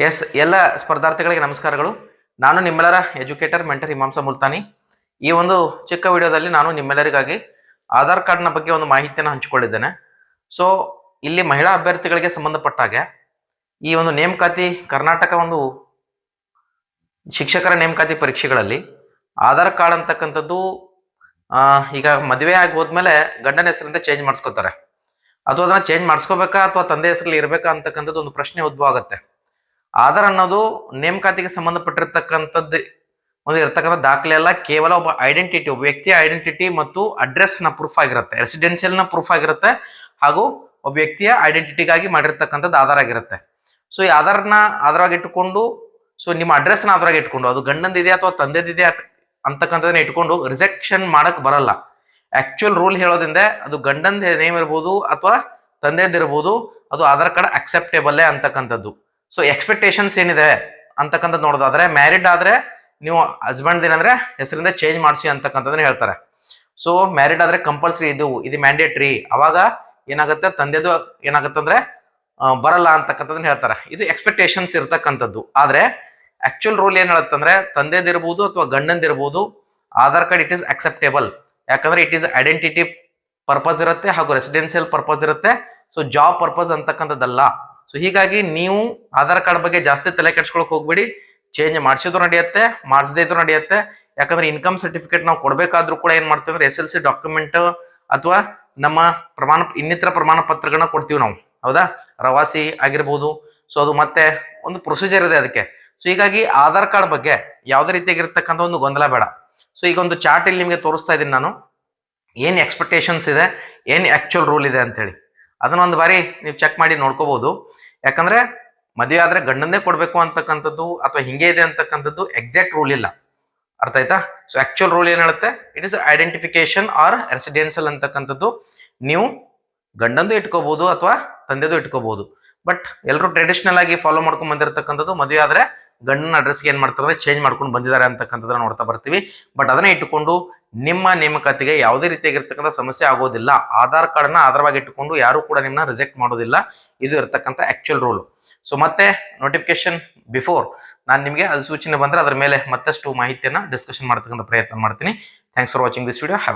S ಎಲ್ಲ ಸ್ಪರ್ಧಾರ್ಥಿಗಳಿಗೆ ನಮಸ್ಕಾರಗಳು. ನಾನು ನಿಮ್ಮೆಲ್ಲರ ಎಜುಕೇಟರ್ ಮೆಂಟರ್ ಹಿಮಾಂಸ ಮುಲ್ತಾನಿ. ಈ ಒಂದು ಚಿಕ್ಕ ವಿಡಿಯೋದಲ್ಲಿ ನಾನು ನಿಮ್ಮೆಲ್ಲರಿಗಾಗಿ ಆಧಾರ್ ಕಾರ್ಡ್ನ ಬಗ್ಗೆ ಒಂದು ಮಾಹಿತಿಯನ್ನು ಹಂಚಿಕೊಂಡಿದ್ದೇನೆ. ಸೊ ಇಲ್ಲಿ ಮಹಿಳಾ ಅಭ್ಯರ್ಥಿಗಳಿಗೆ ಸಂಬಂಧಪಟ್ಟ ಹಾಗೆ ಈ ಒಂದು ನೇಮಕಾತಿ ಕರ್ನಾಟಕ ಒಂದು ಶಿಕ್ಷಕರ ನೇಮಕಾತಿ ಪರೀಕ್ಷೆಗಳಲ್ಲಿ ಆಧಾರ್ ಕಾರ್ಡ್ ಅಂತಕ್ಕಂಥದ್ದು ಈಗ ಮದುವೆ ಆಗಿ ಹೋದ್ಮೇಲೆ ಗಂಡನ ಹೆಸರಿಂದ ಚೇಂಜ್ ಮಾಡಿಸ್ಕೋತಾರೆ. ಅಥವಾ ಅದನ್ನ ಚೇಂಜ್ ಮಾಡಿಸ್ಕೋಬೇಕಾ ಅಥವಾ ತಂದೆ ಹೆಸರಲ್ಲಿ ಇರಬೇಕಾ ಅಂತಕ್ಕಂಥದ್ದು ಒಂದು ಪ್ರಶ್ನೆ ಉದ್ಭವ ಆಗುತ್ತೆ. ಆಧಾರ್ ಅನ್ನೋದು ನೇಮಕಾತಿಗೆ ಸಂಬಂಧಪಟ್ಟಿರ್ತಕ್ಕಂಥದ್ದು ಒಂದು ಇರ್ತಕ್ಕಂಥ ದಾಖಲೆ ಅಲ್ಲ, ಕೇವಲ ಒಬ್ಬ ಐಡೆಂಟಿಟಿ, ಒಬ್ಬ ವ್ಯಕ್ತಿಯ ಐಡೆಂಟಿಟಿ ಮತ್ತು ಅಡ್ರೆಸ್ ನ ಪ್ರೂಫ್ ಆಗಿರುತ್ತೆ, ರೆಸಿಡೆನ್ಸಿಯಲ್ ನ ಪ್ರೂಫ್ ಆಗಿರುತ್ತೆ, ಹಾಗೂ ಒಬ್ಬ ವ್ಯಕ್ತಿಯ ಐಡೆಂಟಿಟಿಗಾಗಿ ಮಾಡಿರ್ತಕ್ಕಂಥದ್ದು ಆಧಾರ್ ಆಗಿರುತ್ತೆ. ಸೊ ಈ ಆಧಾರ್ನ ಆಧಾರವಾಗಿ ಇಟ್ಟುಕೊಂಡು, ಸೊ ನಿಮ್ಮ ಅಡ್ರೆಸ್ ನ ಆಧಾರವಾಗಿ ಇಟ್ಕೊಂಡು, ಅದು ಗಂಡಂದಿದೆ ಅಥವಾ ತಂದೆದಿದೆ ಅಂತಕ್ಕಂಥದನ್ನ ಇಟ್ಕೊಂಡು ರಿಜೆಕ್ಷನ್ ಮಾಡಕ್ ಬರಲ್ಲ. ಆಕ್ಚುಯಲ್ ರೂಲ್ ಹೇಳೋದ್ರಿಂದ ಅದು ಗಂಡಂದ ನೇಮ್ ಇರ್ಬೋದು ಅಥವಾ ತಂದೆದಿರ್ಬೋದು, ಅದು ಆಧಾರ್ ಕಾರ್ಡ್ ಅಕ್ಸೆಪ್ಟೇಬಲ್ ಅಂತಕ್ಕಂಥದ್ದು. ಸೊ ಎಕ್ಸ್ಪೆಕ್ಟೇಷನ್ಸ್ ಏನಿದೆ ಅಂತಕ್ಕಂಥದ್ದು ನೋಡೋದಾದ್ರೆ, ಮ್ಯಾರಿಡ್ ಆದ್ರೆ ನೀವು ಹಸ್ಬೆಂಡ್ ಏನಂದ್ರೆ ಹೆಸರಿಂದ ಚೇಂಜ್ ಮಾಡಿಸಿ ಅಂತಕ್ಕಂಥದ್ದನ್ನ ಹೇಳ್ತಾರೆ. ಸೊ ಮ್ಯಾರಿಡ್ ಆದ್ರೆ ಕಂಪಲ್ಸರಿ, ಇದು ಮ್ಯಾಂಡೇಟ್ರಿ. ಅವಾಗ ಏನಾಗುತ್ತೆ, ತಂದೆದು ಏನಾಗುತ್ತೆ ಅಂದ್ರೆ ಬರಲ್ಲ ಅಂತಕ್ಕಂಥದ್ದನ್ನ ಹೇಳ್ತಾರೆ. ಇದು ಎಕ್ಸ್ಪೆಕ್ಟೇಷನ್ಸ್ ಇರ್ತಕ್ಕಂಥದ್ದು. ಆದ್ರೆ ಆಕ್ಚುಯಲ್ ರೂಲ್ ಏನ್ ಹೇಳುತ್ತಂದ್ರೆ, ತಂದೆದಿರ್ಬೋದು ಅಥವಾ ಗಂಡಂದಿರ್ಬೋದು, Aadhaar card it is acceptable. ಯಾಕಂದ್ರೆ ಇಟ್ ಈಸ್ ಐಡೆಂಟಿಟಿ ಪರ್ಪಸ್ ಇರುತ್ತೆ ಹಾಗೂ ರೆಸಿಡೆನ್ಸಿಯಲ್ ಪರ್ಪಸ್ ಇರುತ್ತೆ. ಸೊ ಜಾಬ್ ಪರ್ಪಸ್ ಅಂತಕ್ಕಂಥದ್ದಲ್ಲ. ಸೊ ಹೀಗಾಗಿ ನೀವು ಆಧಾರ್ ಕಾರ್ಡ್ ಬಗ್ಗೆ ಜಾಸ್ತಿ ತಲೆ ಕೆಡ್ಸ್ಕೊಳಕ್ ಹೋಗ್ಬೇಡಿ. ಚೇಂಜ್ ಮಾಡಿಸಿದ್ರು ನಡೆಯುತ್ತೆ, ಮಾಡಿಸದೇ ಇದ್ರು ನಡೆಯುತ್ತೆ. ಯಾಕಂದ್ರೆ ಇನ್ಕಮ್ ಸರ್ಟಿಫಿಕೇಟ್ ನಾವು ಕೊಡ್ಬೇಕಾದ್ರೂ ಕೂಡ ಏನ್ ಮಾಡ್ತೀವಿ ಅಂದ್ರೆ SLC ಡಾಕ್ಯುಮೆಂಟ್ ಅಥವಾ ನಮ್ಮ ಇನ್ನಿತರ ಪ್ರಮಾಣ ಪತ್ರಗಳನ್ನ ಕೊಡ್ತೀವಿ ನಾವು, ಹೌದಾ? ಪ್ರವಾಸಿ ಆಗಿರ್ಬೋದು. ಸೊ ಅದು ಮತ್ತೆ ಒಂದು ಪ್ರೊಸೀಜರ್ ಇದೆ ಅದಕ್ಕೆ. ಸೊ ಹೀಗಾಗಿ ಆಧಾರ್ ಕಾರ್ಡ್ ಬಗ್ಗೆ ಯಾವುದೇ ರೀತಿಯಾಗಿರ್ತಕ್ಕಂಥ ಒಂದು ಗೊಂದಲ ಬೇಡ. ಸೊ ಈಗ ಒಂದು ಚಾರ್ಟ್ ಇಲ್ಲಿ ನಿಮಗೆ ತೋರಿಸ್ತಾ ಇದ್ದೀನಿ ನಾನು, ಏನ್ ಎಕ್ಸ್ಪೆಕ್ಟೇಷನ್ಸ್ ಇದೆ, ಏನ್ ಆಕ್ಚುಯಲ್ ರೂಲ್ ಇದೆ ಅಂತ ಹೇಳಿ. ಅದನ್ನ ಒಂದು ಬಾರಿ ನೀವು ಚೆಕ್ ಮಾಡಿ ನೋಡ್ಕೋಬಹುದು. ಯಾಕಂದ್ರೆ ಮದುವೆ ಆದ್ರೆ ಗಂಡನ್ನೇ ಕೊಡ್ಬೇಕು ಅಂತಕ್ಕಂಥದ್ದು ಅಥವಾ ಹಿಂಗೆ ಇದೆ ಅಂತಕ್ಕಂಥದ್ದು ಎಕ್ಸಾಕ್ಟ್ ರೂಲ್ ಇಲ್ಲ. ಅರ್ಥ ಆಯ್ತಾ? ಸೊ ಆಕ್ಚುಯಲ್ ರೂಲ್ ಏನ್ ಹೇಳುತ್ತೆ, it is identification or residential ಅಂತಕ್ಕಂಥದ್ದು ನೀವು ಗಂಡಂದು ಇಟ್ಕೋಬಹುದು ಅಥವಾ ತಂದೆದು ಇಟ್ಕೋಬಹುದು. ಬಟ್ ಎಲ್ಲರೂ ಟ್ರೆಡಿಷನಲ್ ಆಗಿ ಫಾಲೋ ಮಾಡ್ಕೊಂಡ್ ಬಂದಿರತಕ್ಕಂಥದ್ದು, ಮದುವೆ ಆದ್ರೆ ಗಂಡನ ಅಡ್ರೆಸ್ಗೆ ಏನ್ ಮಾಡ್ತಾರೆ, ಚೇಂಜ್ ಮಾಡ್ಕೊಂಡು ಬಂದಿದ್ದಾರೆ ಅಂತಕ್ಕಂಥದ್ದನ್ನ ನೋಡ್ತಾ ಬರ್ತೀವಿ. ಬಟ್ ಅದನ್ನ ಇಟ್ಟುಕೊಂಡು ನಿಮ್ಮ ನೇಮಕಾತಿಗೆ ಯಾವುದೇ ರೀತಿಯಾಗಿರ್ತಕ್ಕಂಥ ಸಮಸ್ಯೆ ಆಗೋದಿಲ್ಲ. ಆಧಾರ್ ಕಾರ್ಡ್ ನ ಆಧಾರವಾಗಿ ಇಟ್ಟುಕೊಂಡು ಯಾರು ಕೂಡ ನಿಮ್ಮನ್ನ ರಿಜೆಕ್ಟ್ ಮಾಡೋದಿಲ್ಲ. ಇದು ಇರ್ತಕ್ಕಂಥ ಆಕ್ಚುಯಲ್ ರೂಲ್. ಸೊ ಮತ್ತೆ ನೋಟಿಫಿಕೇಶನ್ ಬಿಫೋರ್ ನಾನು ನಿಮಗೆ ಅಧಿಸೂಚನೆ ಬಂದ್ರೆ ಅದರ ಮೇಲೆ ಮತ್ತಷ್ಟು ಮಾಹಿತಿಯನ್ನ ಡಿಸ್ಕಷನ್ ಮಾಡ್ತಕ್ಕಂಥ ಪ್ರಯತ್ನ ಮಾಡ್ತೀನಿ. Thanks for watching this video. Have